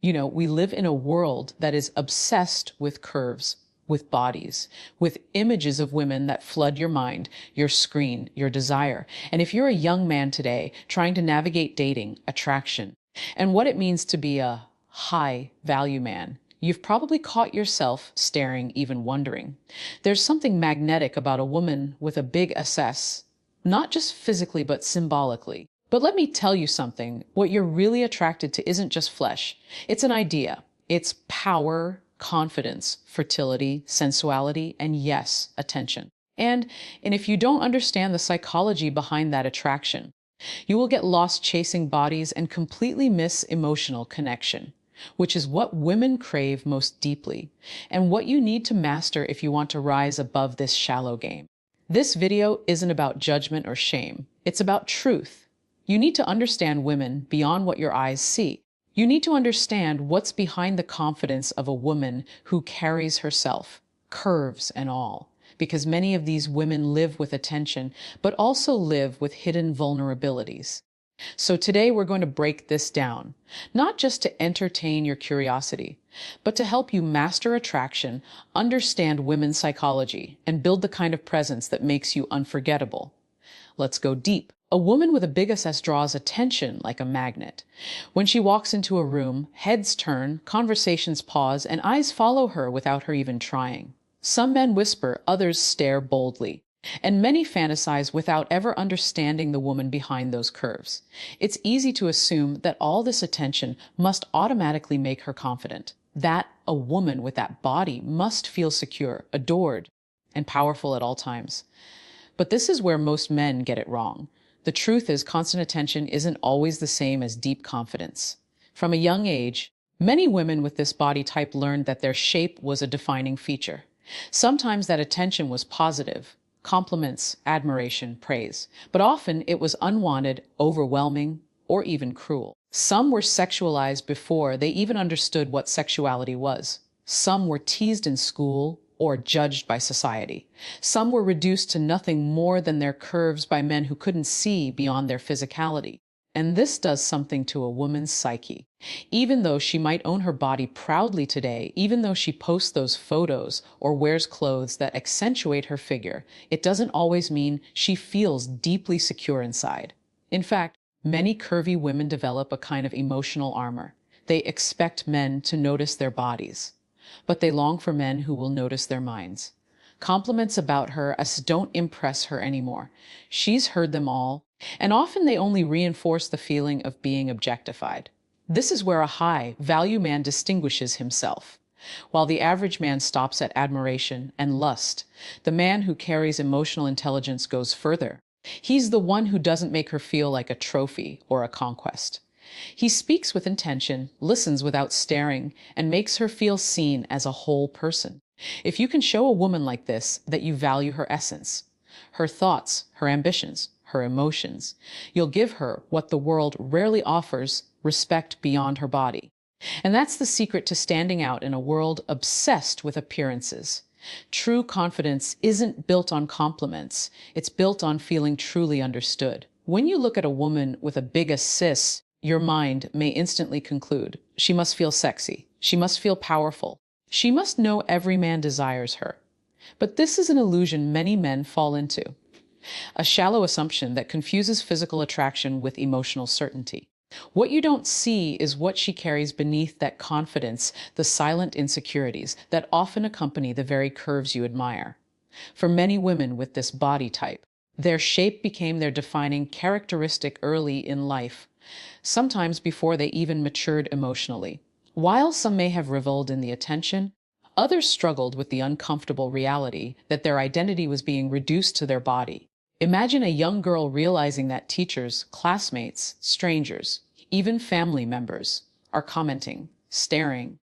We live in a world that is obsessed with curves, with bodies, with images of women that flood your mind, your screen, your desire. And if you're a young man today trying to navigate dating, attraction, and what it means to be a high value man, you've probably caught yourself staring, even wondering. There's something magnetic about a woman with a big SS, not just physically, but symbolically. But let me tell you something. What you're really attracted to isn't just flesh. It's an idea. It's power, confidence, fertility, sensuality, and yes, attention. And if you don't understand the psychology behind that attraction, you will get lost chasing bodies and completely miss emotional connection, which is what women crave most deeply, and what you need to master if you want to rise above this shallow game. This video isn't about judgment or shame. It's about truth. You need to understand women beyond what your eyes see. You need to understand what's behind the confidence of a woman who carries herself, curves and all, because many of these women live with attention, but also live with hidden vulnerabilities. So today we're going to break this down, not just to entertain your curiosity, but to help you master attraction, understand women's psychology, and build the kind of presence that makes you unforgettable. Let's go deep. A woman with a big SS draws attention like a magnet. When she walks into a room, heads turn, conversations pause, and eyes follow her without her even trying. Some men whisper, others stare boldly. And many fantasize without ever understanding the woman behind those curves. It's easy to assume that all this attention must automatically make her confident, that a woman with that body must feel secure, adored, and powerful at all times. But this is where most men get it wrong. The truth is, constant attention isn't always the same as deep confidence. From a young age, many women with this body type learned that their shape was a defining feature. Sometimes that attention was positive, compliments, admiration, praise, but often it was unwanted, overwhelming, or even cruel. Some were sexualized before they even understood what sexuality was. Some were teased in school or judged by society. Some were reduced to nothing more than their curves by men who couldn't see beyond their physicality. And this does something to a woman's psyche. Even though she might own her body proudly today, even though she posts those photos or wears clothes that accentuate her figure, it doesn't always mean she feels deeply secure inside. In fact, many curvy women develop a kind of emotional armor. They expect men to notice their bodies, but they long for men who will notice their minds. Compliments about her don't impress her anymore. She's heard them all, and often they only reinforce the feeling of being objectified. This is where a high-value man distinguishes himself. While the average man stops at admiration and lust, the man who carries emotional intelligence goes further. He's the one who doesn't make her feel like a trophy or a conquest. He speaks with intention, listens without staring, and makes her feel seen as a whole person. If you can show a woman like this that you value her essence, her thoughts, her ambitions, her emotions, you'll give her what the world rarely offers, respect beyond her body. And that's the secret to standing out in a world obsessed with appearances. True confidence isn't built on compliments. It's built on feeling truly understood. When you look at a woman with a big cis, your mind may instantly conclude, she must feel sexy. She must feel powerful. She must know every man desires her. But this is an illusion many men fall into. A shallow assumption that confuses physical attraction with emotional certainty. What you don't see is what she carries beneath that confidence, the silent insecurities that often accompany the very curves you admire. For many women with this body type, their shape became their defining characteristic early in life, sometimes before they even matured emotionally. While some may have reveled in the attention, others struggled with the uncomfortable reality that their identity was being reduced to their body. Imagine a young girl realizing that teachers, classmates, strangers, even family members are commenting, staring,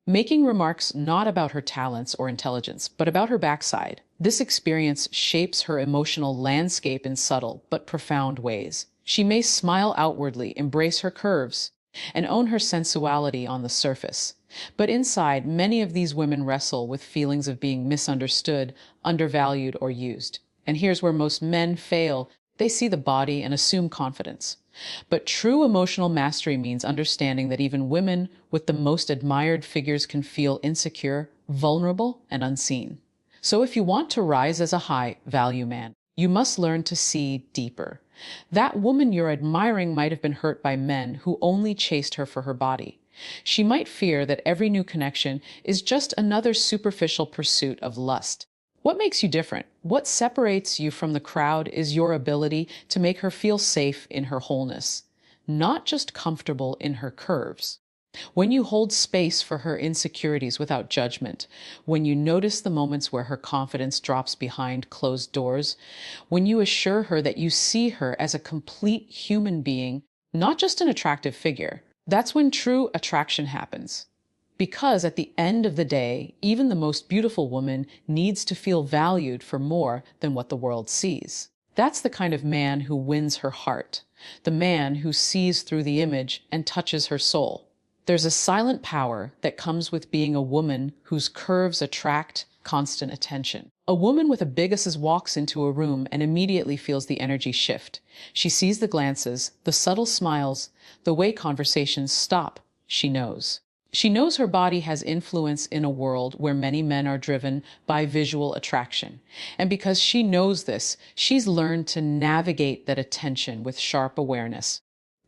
making remarks not about her talents or intelligence, but about her backside. This experience shapes her emotional landscape in subtle but profound ways. She may smile outwardly, embrace her curves, and own her sensuality on the surface. But inside, many of these women wrestle with feelings of being misunderstood, undervalued, or used. And here's where most men fail. They see the body and assume confidence. But true emotional mastery means understanding that even women with the most admired figures can feel insecure, vulnerable, and unseen. So if you want to rise as a high-value man, you must learn to see deeper. That woman you're admiring might have been hurt by men who only chased her for her body. She might fear that every new connection is just another superficial pursuit of lust. What makes you different? What separates you from the crowd is your ability to make her feel safe in her wholeness, not just comfortable in her curves. When you hold space for her insecurities without judgment, when you notice the moments where her confidence drops behind closed doors, when you assure her that you see her as a complete human being, not just an attractive figure, that's when true attraction happens. Because at the end of the day, even the most beautiful woman needs to feel valued for more than what the world sees. That's the kind of man who wins her heart, the man who sees through the image and touches her soul. There's a silent power that comes with being a woman whose curves attract constant attention. A woman with a big asses walks into a room and immediately feels the energy shift. She sees the glances, the subtle smiles, the way conversations stop. She knows. She knows her body has influence in a world where many men are driven by visual attraction. And because she knows this, she's learned to navigate that attention with sharp awareness.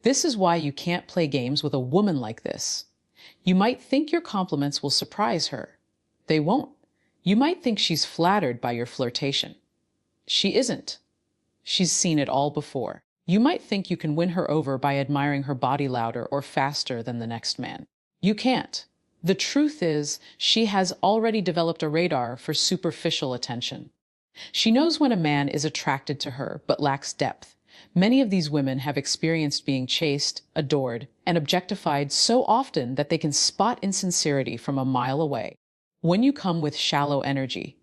This is why you can't play games with a woman like this. You might think your compliments will surprise her. They won't. You might think she's flattered by your flirtation. She isn't. She's seen it all before. You might think you can win her over by admiring her body louder or faster than the next man. You can't. The truth is, she has already developed a radar for superficial attention. She knows when a man is attracted to her but lacks depth. Many of these women have experienced being chased, adored, and objectified so often that they can spot insincerity from a mile away. When you come with shallow energy,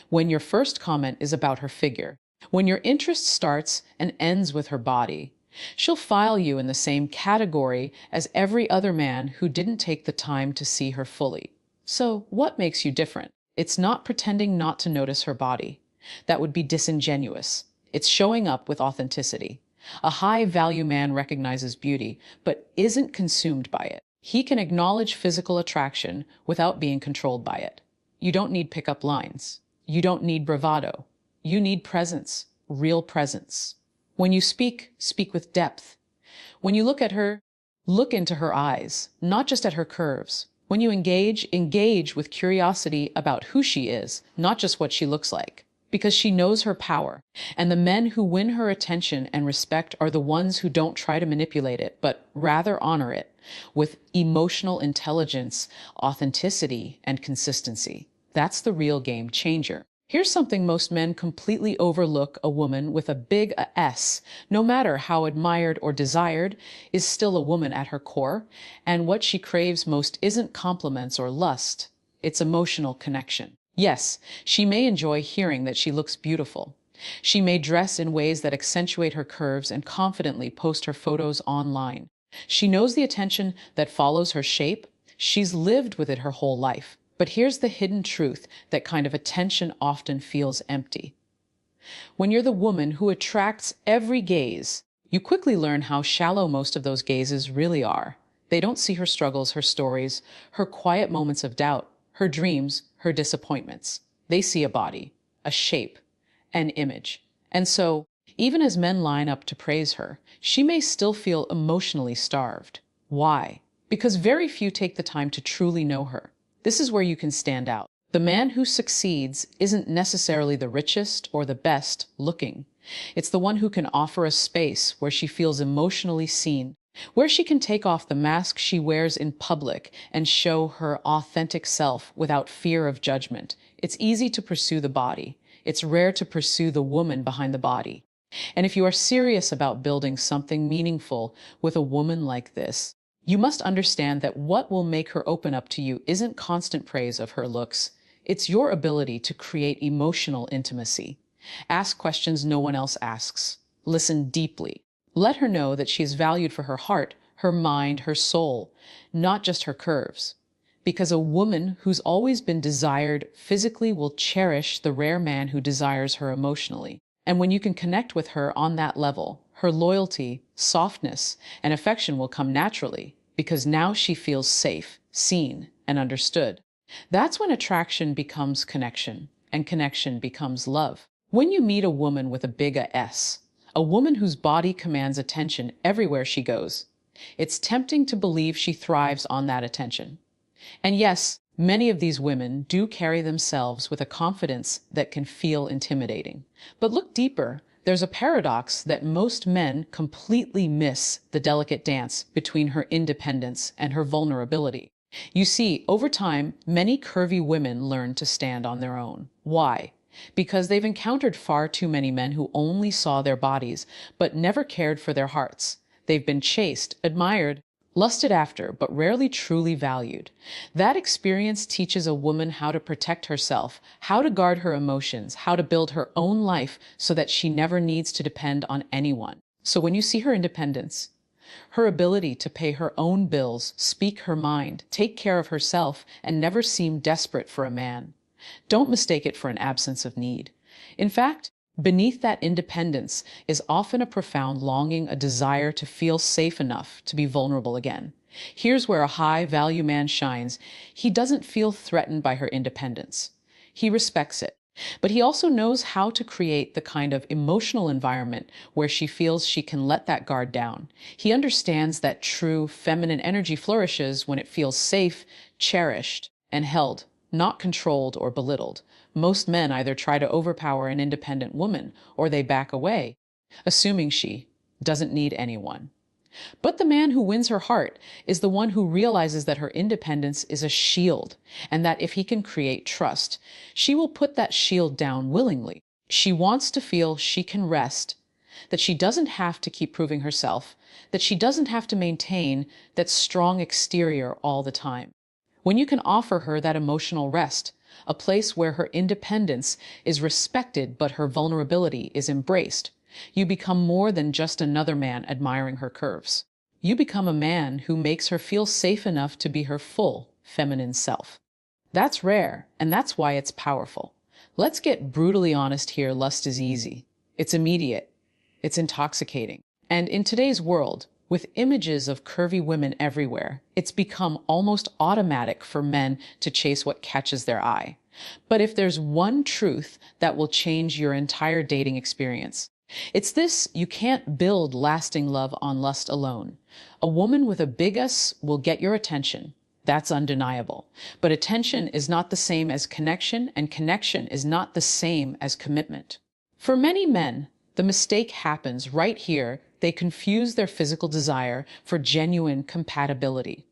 when your first comment is about her figure, when your interest starts and ends with her body, she'll file you in the same category as every other man who didn't take the time to see her fully. So, what makes you different? It's not pretending not to notice her body. That would be disingenuous. It's showing up with authenticity. A high-value man recognizes beauty, but isn't consumed by it. He can acknowledge physical attraction without being controlled by it. You don't need pickup lines. You don't need bravado. You need presence, real presence. When you speak, speak with depth. When you look at her, look into her eyes, not just at her curves. When you engage with curiosity about who she is, not just what she looks like, because she knows her power. And the men who win her attention and respect are the ones who don't try to manipulate it, but rather honor it with emotional intelligence, authenticity, and consistency. That's the real game changer. Here's something most men completely overlook: a woman with a big S, no matter how admired or desired, is still a woman at her core, and what she craves most isn't compliments or lust, it's emotional connection. Yes, she may enjoy hearing that she looks beautiful. She may dress in ways that accentuate her curves and confidently post her photos online. She knows the attention that follows her shape. She's lived with it her whole life. But here's the hidden truth: that kind of attention often feels empty. When you're the woman who attracts every gaze, you quickly learn how shallow most of those gazes really are. They don't see her struggles, her stories, her quiet moments of doubt, her dreams, her disappointments. They see a body, a shape, an image. And so, even as men line up to praise her, she may still feel emotionally starved. Why? Because very few take the time to truly know her. This is where you can stand out. The man who succeeds isn't necessarily the richest or the best looking. It's the one who can offer a space where she feels emotionally seen, where she can take off the mask she wears in public and show her authentic self without fear of judgment. It's easy to pursue the body. It's rare to pursue the woman behind the body. And if you are serious about building something meaningful with a woman like this, you must understand that what will make her open up to you isn't constant praise of her looks. It's your ability to create emotional intimacy. Ask questions no one else asks. Listen deeply. Let her know that she is valued for her heart, her mind, her soul, not just her curves. Because a woman who's always been desired physically will cherish the rare man who desires her emotionally. And when you can connect with her on that level, her loyalty, softness, and affection will come naturally because now she feels safe, seen, and understood. That's when attraction becomes connection, and connection becomes love. When you meet a woman with a big S, a woman whose body commands attention everywhere she goes, it's tempting to believe she thrives on that attention. And yes, many of these women do carry themselves with a confidence that can feel intimidating. But look deeper. There's a paradox that most men completely miss the delicate dance between her independence and her vulnerability. You see, over time, many curvy women learn to stand on their own. Why? Because they've encountered far too many men who only saw their bodies, but never cared for their hearts. They've been chased, admired, lusted after, but rarely truly valued. That experience teaches a woman how to protect herself, how to guard her emotions, how to build her own life so that she never needs to depend on anyone. So when you see her independence, her ability to pay her own bills, speak her mind, take care of herself, and never seem desperate for a man, don't mistake it for an absence of need. In fact, beneath that independence is often a profound longing, a desire to feel safe enough to be vulnerable again. Here's where a high-value man shines. He doesn't feel threatened by her independence. He respects it. But he also knows how to create the kind of emotional environment where she feels she can let that guard down. He understands that true feminine energy flourishes when it feels safe, cherished, and held, not controlled or belittled. Most men either try to overpower an independent woman or they back away, assuming she doesn't need anyone. But the man who wins her heart is the one who realizes that her independence is a shield and that if he can create trust, she will put that shield down willingly. She wants to feel she can rest, that she doesn't have to keep proving herself, that she doesn't have to maintain that strong exterior all the time. When you can offer her that emotional rest, a place where her independence is respected but her vulnerability is embraced, you become more than just another man admiring her curves. You become a man who makes her feel safe enough to be her full feminine self. That's rare, and that's why it's powerful. Let's get brutally honest here. Lust is easy. It's immediate. It's intoxicating. And in today's world, with images of curvy women everywhere, it's become almost automatic for men to chase what catches their eye. But if there's one truth that will change your entire dating experience, it's this: you can't build lasting love on lust alone. A woman with a big S will get your attention. That's undeniable. But attention is not the same as connection, and connection is not the same as commitment. For many men, the mistake happens right here. They confuse their physical desire for genuine compatibility.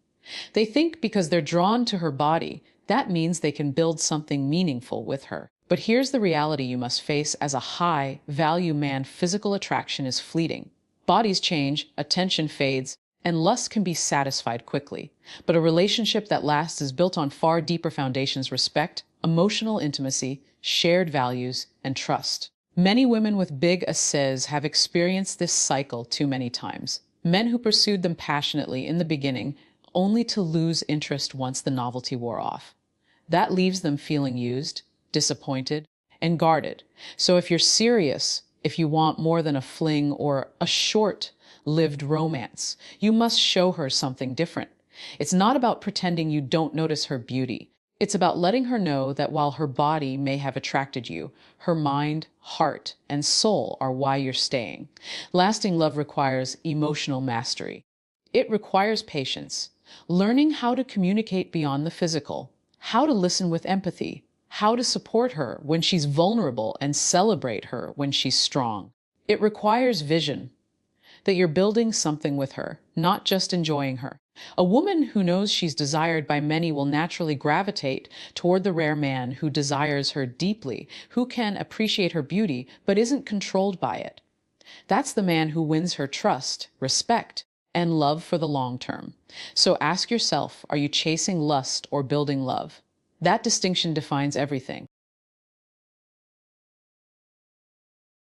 They think because they're drawn to her body, that means they can build something meaningful with her. But here's the reality you must face as a high-value man: physical attraction is fleeting. Bodies change, attention fades, and lust can be satisfied quickly. But a relationship that lasts is built on far deeper foundations: respect, emotional intimacy, shared values, and trust. Many women with big S's have experienced this cycle too many times. Men who pursued them passionately in the beginning, only to lose interest once the novelty wore off. That leaves them feeling used, disappointed, and guarded. So if you're serious, if you want more than a fling or a short-lived romance, you must show her something different. It's not about pretending you don't notice her beauty. It's about letting her know that while her body may have attracted you, her mind, heart, and soul are why you're staying. Lasting love requires emotional mastery. It requires patience, learning how to communicate beyond the physical, how to listen with empathy, how to support her when she's vulnerable and celebrate her when she's strong. It requires vision, that you're building something with her, not just enjoying her. A woman who knows she's desired by many will naturally gravitate toward the rare man who desires her deeply, who can appreciate her beauty but isn't controlled by it. That's the man who wins her trust, respect, and love for the long term. So ask yourself, are you chasing lust or building love? That distinction defines everything.